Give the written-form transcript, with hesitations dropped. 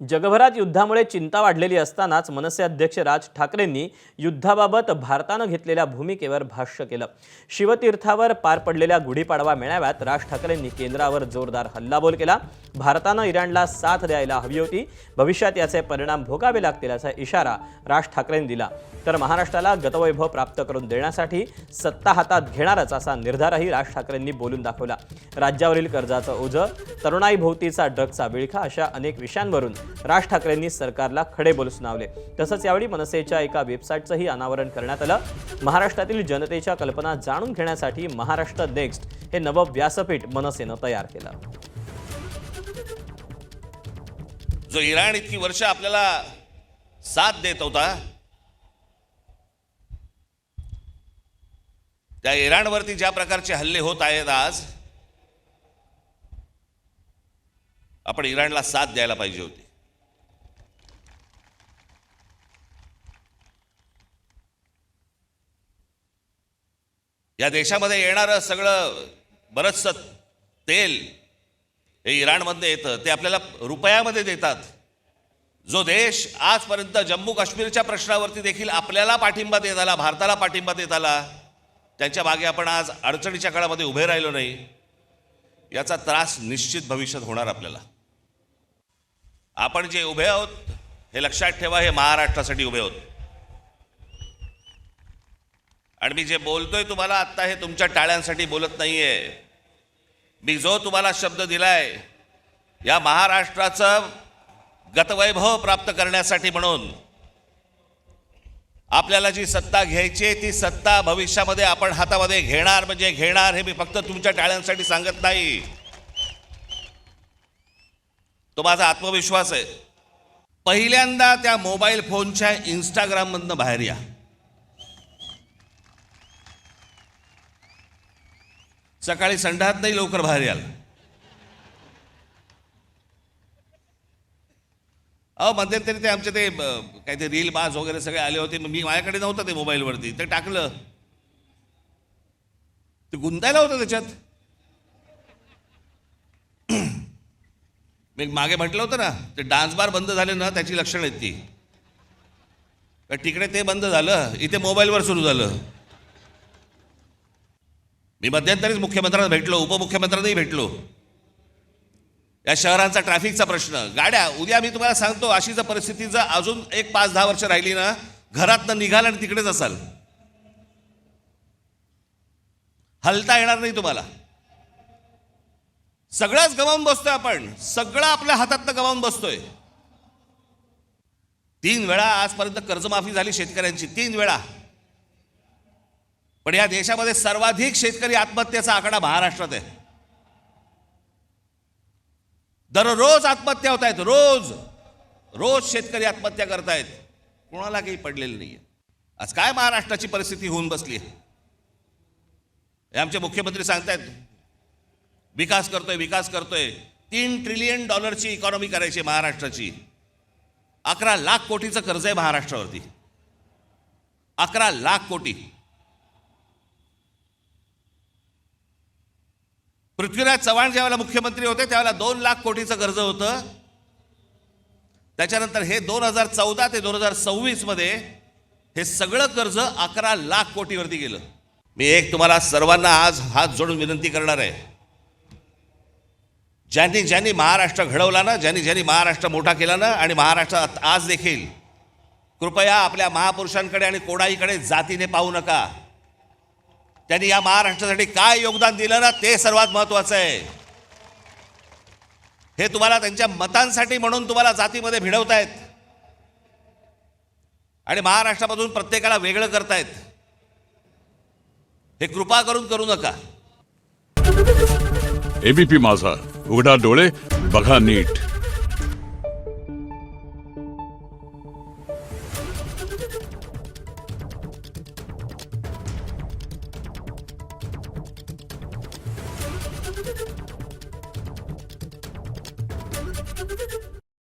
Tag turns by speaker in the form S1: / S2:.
S1: जगभरात युद्धामुळे चिंता वाढलेली असतानाच मनसे अध्यक्ष राज ठाकरेंनी युद्धाबाबत भारतानं घेतलेल्या भूमिकेवर भाष्य केलं। शिवतीर्थावर पार पडलेल्या गुढीपाडवा मेळाव्यात राज ठाकरेंनी केंद्रावर जोरदार हल्लाबोल केला। भारतानं इराणला साथ द्यायला हवी होती, भविष्यात याचे परिणाम भोगावे लागतील असा इशारा राज ठाकरेंनी दिला। तर महाराष्ट्राला गतवैभव प्राप्त करून देण्यासाठी सत्ता हातात घेणारच असा निर्धारही राज ठाकरेंनी बोलून दाखवला। राज्यावरील कर्जाचं ओझं, तरुणाई भोवतीचा ड्रग्सचा विळखा अशा अनेक विषयांवरून राज ठाकरेंनी सरकारला खडे बोल सुनावले। तसंच यावेळी मनसेच्या एका वेबसाईटचंही अनावरण करण्यात आलं। महाराष्ट्रातील जनतेच्या कल्पना जाणून घेण्यासाठी महाराष्ट्र नेक्स्ट हे नवं व्यासपीठ मनसेनं तयार केलं।
S2: जो इराण इतकी वर्ष आपल्याला साथ देत होता, त्या इराणवरती ज्या प्रकारचे हल्ले होत आहेत, आज आपण इराणला साथ द्यायला पाहिजे होती। या देशामध्ये येणारं सगळं बरचसं तेल हे इराणमध्ये येतं, ते आपल्याला रुपयामध्ये देतात। जो देश आजपर्यंत जम्मू काश्मीरच्या प्रश्नावरती देखील आपल्याला पाठिंबा देत आला, भारताला पाठिंबा देत आला, त्यांच्या मागे आपण आज अडचणीच्या काळामध्ये उभे राहिलो नाही, याचा त्रास निश्चित भविष्यात होणार आपल्याला। आपण जे उभे आहोत हे लक्षात ठेवा, हे महाराष्ट्रासाठी उभे आहोत। आणि मी जे बोलतोय तुम्हाला आत्ता, हे तुमच्या टाळ्यांसाठी बोलत नाहीये। मी जो तुम्हाला शब्द दिलाय, या महाराष्ट्राचं गतवैभव प्राप्त करण्यासाठी म्हणून आपल्याला जी सत्ता घ्यायची, ती सत्ता भविष्यामध्ये आपण हातामध्ये घेणार म्हणजे घेणार, हे मी फक्त तुमच्या टाळ्यांसाठी सांगत नाही, तो माझा आत्मविश्वास आहे। पहिल्यांदा त्या मोबाईल फोनच्या इंस्टाग्राम मधनं बाहेर या। सकाळी संडास नाही, लवकर बाहेर याल। मध्यंतरी ते आमचे ते काय ते रील बाज वगैरे सगळे आले होते, मी माझ्याकडे नव्हतं ते मोबाईलवरती, ते टाकलं, ते गुंतायला होतं त्याच्यात। मी मागे म्हटलं होतं ना, ते डान्स बार बंद झाले ना, त्याची लक्षणं आहेत ती। तिकडे ते बंद झालं, इथे मोबाईलवर सुरू झालं। मी मध्यंतरीच मुख्यमंत्र्यांना भेटलो, उपमुख्यमंत्र्यांनाही भेटलो। या शहरांचा ट्रॅफिकचा प्रश्न, गाड्या, उद्या मी तुम्हाला सांगतो, अशी जर परिस्थिती जर अजून एक 5-10 वर्ष राहिली ना, घरातनं निघाल आणि तिकडेच असाल, हलता येणार नाही तुम्हाला। सगळंच गमावून बसतोय आपण, सगळं आपल्या हातातनं गमावून बसतोय। 3 वेळा आजपर्यंत कर्जमाफी झाली शेतकऱ्यांची, 3 वेळा। पण या देशामध्ये सर्वाधिक शेतकरी आत्महत्येचा आकडा महाराष्ट्रात आहे। दररोज आत्महत्या होत आहेत, रोज शेतकरी आत्महत्या करतायत, कोणाला काही पडलेलं नाहीये। आज काय महाराष्ट्राची परिस्थिती होऊन बसली आहे, आमचे मुख्यमंत्री सांगतायत विकास करतोय। 3 ट्रिलियन डॉलरची इकॉनॉमी करायची महाराष्ट्राची। 11 लाख कोटीचं कर्ज आहे महाराष्ट्रावरती, 11 लाख कोटी। पृथ्वीराज चव्हाण ज्यावेळेला मुख्यमंत्री होते, त्यावेळेला 2 लाख कोटीचं कर्ज होतं। त्याच्यानंतर हे 2014 ते 2026 मध्ये हे सगळं कर्ज 11 लाख कोटीवरती गेलं। मी एक तुम्हाला सर्वांना आज हात जोडून विनंती करणार आहे, ज्यांनी महाराष्ट्र घडवला ना, ज्यांनी महाराष्ट्र मोठा केला ना, आणि महाराष्ट्रात आज देखील, कृपया आपल्या महापुरुषांकडे आणि कोणाहीकडे जातीने पाहू नका। त्यांनी या महाराष्ट्रासाठी काय योगदान दिलं ना, ते सर्वात महत्त्वाचं आहे। हे तुम्हाला त्यांच्या मतांसाठी म्हणून तुम्हाला जातीमध्ये भिडवतायत आणि महाराष्ट्रामधून प्रत्येकाला वेगळं करतायत, हे कृपा करून करू नका।
S3: एबीपी माझा, उघडा डोळे बघा नीट।